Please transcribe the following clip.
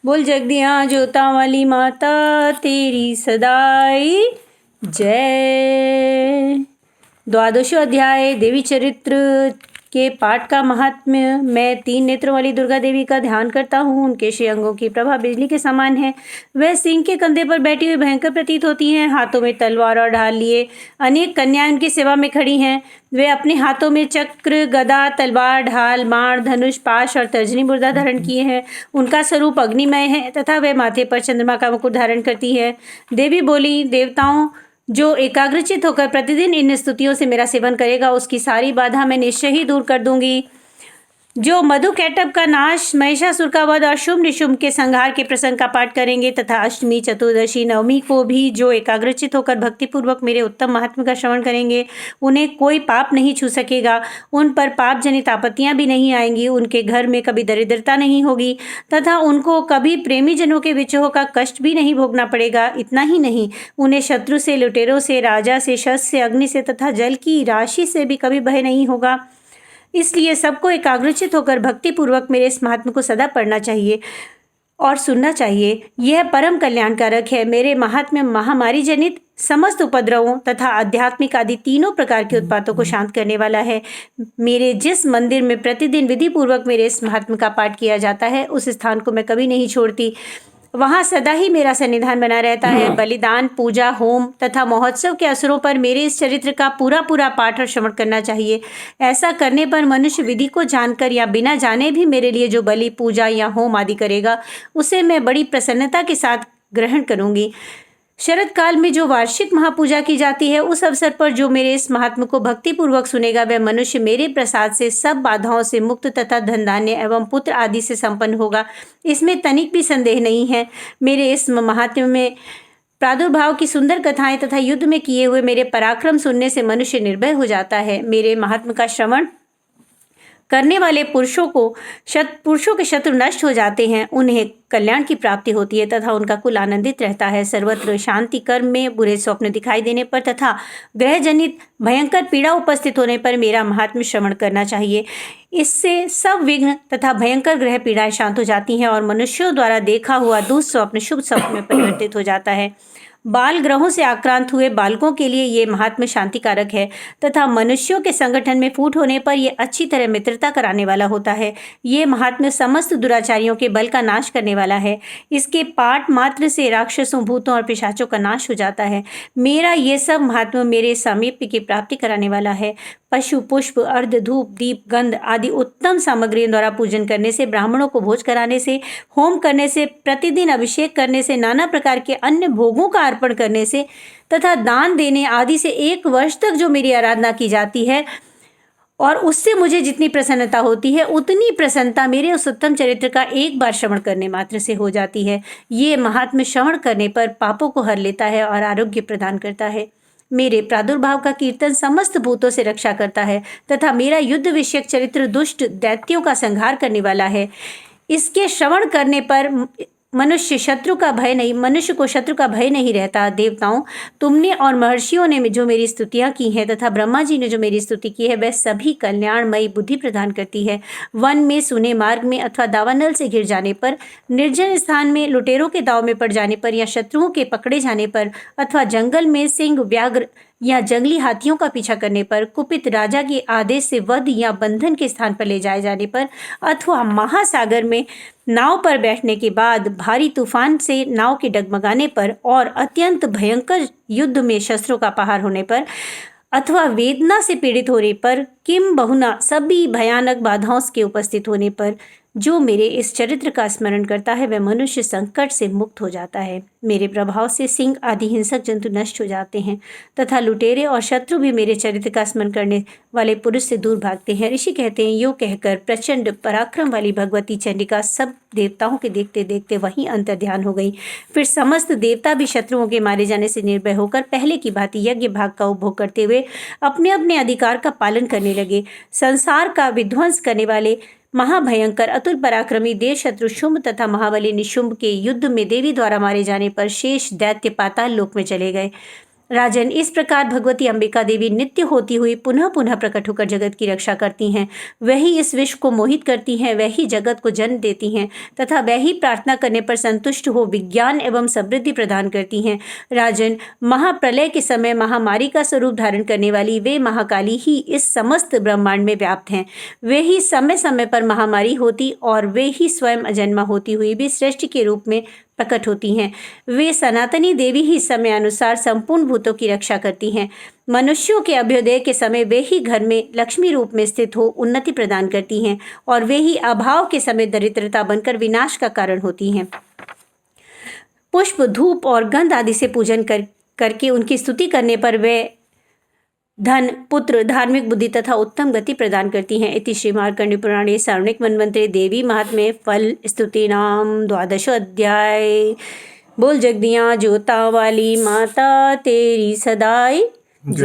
बोल जगदियाँ जोता वाली माता तेरी सदाई जय। द्वादशो अध्याय देवी चरित्र के पाठ का महात्म्य। मैं 3 नेत्रों वाली दुर्गा देवी का ध्यान करता हूँ। उनके 6 अंगों की प्रभा बिजली के समान है। वह सिंह के कंधे पर बैठी हुई भयंकर प्रतीत होती हैं। हाथों में तलवार और ढाल लिए अनेक कन्याएं उनकी सेवा में खड़ी हैं। वे अपने हाथों में चक्र, गदा, तलवार, ढाल, बाण, धनुष, पाश और तर्जनी मुर्दा धारण किए हैं। उनका स्वरूप अग्निमय है तथा वे माथे पर चंद्रमा का मुकुट धारण करती है। देवी बोली, देवताओं, जो एकाग्रचित होकर प्रतिदिन इन स्तुतियों से मेरा सेवन करेगा उसकी सारी बाधा मैं निश्चय ही दूर कर दूंगी। जो मधु कैटभ का नाश, महिषासुर का वध और शुंभ निशुंभ के संहार के प्रसंग का पाठ करेंगे तथा अष्टमी, चतुर्दशी, नवमी को भी जो एकाग्रचित होकर भक्तिपूर्वक मेरे उत्तम महात्म्य का श्रवण करेंगे उन्हें कोई पाप नहीं छू सकेगा। उन पर पाप जनित आपत्तियां भी नहीं आएंगी। उनके घर में कभी दरिद्रता नहीं होगी तथा उनको कभी प्रेमी जनों के विचोह का कष्ट भी नहीं भोगना पड़ेगा। इतना ही नहीं, उन्हें शत्रु से, लुटेरों से, राजा से, शस्त्र से, अग्नि से तथा जल की राशि से भी कभी भय नहीं होगा। इसलिए सबको एकाग्रचित होकर भक्तिपूर्वक मेरे इस महात्म्य को सदा पढ़ना चाहिए और सुनना चाहिए। यह परम कल्याणकारक है। मेरे महात्म्य महामारी जनित समस्त उपद्रवों तथा आध्यात्मिक आदि तीनों प्रकार के उत्पातों को शांत करने वाला है। मेरे जिस मंदिर में प्रतिदिन विधि पूर्वक मेरे इस महात्म्य का पाठ किया जाता है उस स्थान को मैं कभी नहीं छोड़ती। वहाँ सदा ही मेरा सन्निधान बना रहता है। बलिदान, पूजा, होम तथा महोत्सव के अवसरों पर मेरे इस चरित्र का पूरा पाठ और श्रवण करना चाहिए। ऐसा करने पर मनुष्य विधि को जानकर या बिना जाने भी मेरे लिए जो बलि, पूजा या होम आदि करेगा उसे मैं बड़ी प्रसन्नता के साथ ग्रहण करूंगी। शरद काल में जो वार्षिक महापूजा की जाती है उस अवसर पर जो मेरे इस महात्म्य को भक्तिपूर्वक सुनेगा वह मनुष्य मेरे प्रसाद से सब बाधाओं से मुक्त तथा धन धान्य एवं पुत्र आदि से संपन्न होगा। इसमें तनिक भी संदेह नहीं है। मेरे इस महात्म्य में प्रादुर्भाव की सुंदर कथाएं तथा युद्ध में किए हुए मेरे पराक्रम सुनने से मनुष्य निर्भय हो जाता है। मेरे महात्म्य का श्रवण करने वाले पुरुषों के शत्रु नष्ट हो जाते हैं। उन्हें कल्याण की प्राप्ति होती है तथा उनका कुल आनंदित रहता है। सर्वत्र शांति कर्म में बुरे स्वप्न दिखाई देने पर तथा ग्रह जनित भयंकर पीड़ा उपस्थित होने पर मेरा महात्म्य श्रवण करना चाहिए। इससे सब विघ्न तथा भयंकर ग्रह पीड़ाएं शांत हो जाती हैं और मनुष्यों द्वारा देखा हुआ दुःस्वप्न शुभ स्वप्न में परिवर्तित हो जाता है। बाल ग्रहों से आक्रांत हुए बालकों के लिए ये महात्म्य शांतिकारक है तथा मनुष्यों के संगठन में फूट होने पर यह अच्छी तरह मित्रता कराने वाला होता है। ये महात्म्य समस्त दुराचारियों के बल का नाश करने वाला है। इसके पाठ मात्र से राक्षसों, भूतों और पिशाचों का नाश हो जाता है। मेरा ये सब महात्म्य मेरे सामीप्य की प्राप्ति कराने वाला है। पशु, पुष्प, अर्ध, धूप, दीप, गंध आदि उत्तम सामग्रियों द्वारा पूजन करने से, ब्राह्मणों को भोज कराने से, होम करने से, प्रतिदिन अभिषेक करने से, नाना प्रकार के अन्य भोगों का अर्पण करने से तथा दान देने आदि से 1 वर्ष तक जो मेरी आराधना की जाती है और उससे मुझे जितनी प्रसन्नता होती है उतनी प्रसन्नता मेरे उस उत्तम चरित्र का एक बार श्रवण करने मात्र से हो जाती है। ये महात्म्य श्रवण करने पर पापों को हर लेता है और आरोग्य प्रदान करता है। मेरे प्रादुर्भाव का कीर्तन समस्त भूतों से रक्षा करता है तथा मेरा युद्ध विषयक चरित्र दुष्ट दैत्यों का संहार करने वाला है। इसके श्रवण करने पर मनुष्य को शत्रु का भय नहीं रहता। देवताओं, तुमने और महर्षियों ने जो मेरी स्तुतियां की हैं तथा ब्रह्मा जी ने जो मेरी स्तुति की है वह सभी कल्याणमयी बुद्धि प्रदान करती है। वन में, सूने मार्ग में अथवा दावानल से घिर जाने पर, निर्जन स्थान में लुटेरों के दाव में पड़ जाने पर या शत्रुओं के पकड़े जाने पर अथवा जंगल में सिंह, व्याघ्र या जंगली हाथियों का पीछा करने पर, कुपित राजा के आदेश से वध या बंधन के स्थान पर ले जाए जाने पर अथवा महासागर में नाव पर बैठने के बाद भारी तूफान से नाव के डगमगाने पर और अत्यंत भयंकर युद्ध में शस्त्रों का प्रहार होने पर अथवा वेदना से पीड़ित होने पर, किम बहुना सभी भयानक बाधाओं के उपस्थित होने पर जो मेरे इस चरित्र का स्मरण करता है वह मनुष्य संकट से मुक्त हो जाता है। मेरे प्रभाव से सिंह आदि हिंसक जंतु नष्ट हो जाते हैं तथा लुटेरे और शत्रु भी मेरे चरित्र का स्मरण करने वाले पुरुष से दूर भागते हैं। ऋषि कहते हैं, यो कहकर प्रचंड पराक्रम वाली भगवती चंडिका सब देवताओं के देखते देखते वहीं अंतर्ध्यान हो गई। फिर समस्त देवता भी शत्रुओं के मारे जाने से निर्भय होकर पहले की भांति यज्ञ भाग का उपभोग करते हुए अपने अपने अधिकार का पालन करने लगे। संसार का विध्वंस करने वाले महाभयंकर अतुल पराक्रमी देव शत्रु शुंभ तथा महाबली निशुंभ के युद्ध में देवी द्वारा मारे जाने पर शेष दैत्य पाताल लोक में चले गए। राजन, इस प्रकार भगवती अंबिका देवी नित्य होती हुई पुनः पुनः प्रकट होकर जगत की रक्षा करती हैं। वही इस विश्व को मोहित करती हैं, वही जगत को जन्म देती हैं तथा वही प्रार्थना करने पर संतुष्ट हो विज्ञान एवं समृद्धि प्रदान करती हैं। राजन, महाप्रलय के समय महामारी का स्वरूप धारण करने वाली वे महाकाली ही इस समस्त ब्रह्मांड में व्याप्त हैं। वे ही समय समय पर महामारी होती और वे ही स्वयं अजन्मा होती हुई भी सृष्टि के रूप में प्रकट होती हैं। वे सनातनी देवी ही समय अनुसार संपूर्ण भूतों की रक्षा करती हैं। मनुष्यों के अभ्युदय के समय वे ही घर में लक्ष्मी रूप में स्थित हो उन्नति प्रदान करती हैं और वे ही अभाव के समय दरिद्रता बनकर विनाश का कारण होती हैं। पुष्प, धूप और गंध आदि से पूजन करके उनकी स्तुति करने पर वे धन, पुत्र, धार्मिक बुद्धि तथा उत्तम गति प्रदान करती हैं। इति श्री मार्कंडेय पुराणे सार्वणिक मन्वंतरे देवी महात्म्ये फल स्तुति नाम 12 अध्याय। बोल जगदियाँ जोता वाली माता तेरी सदाई जय।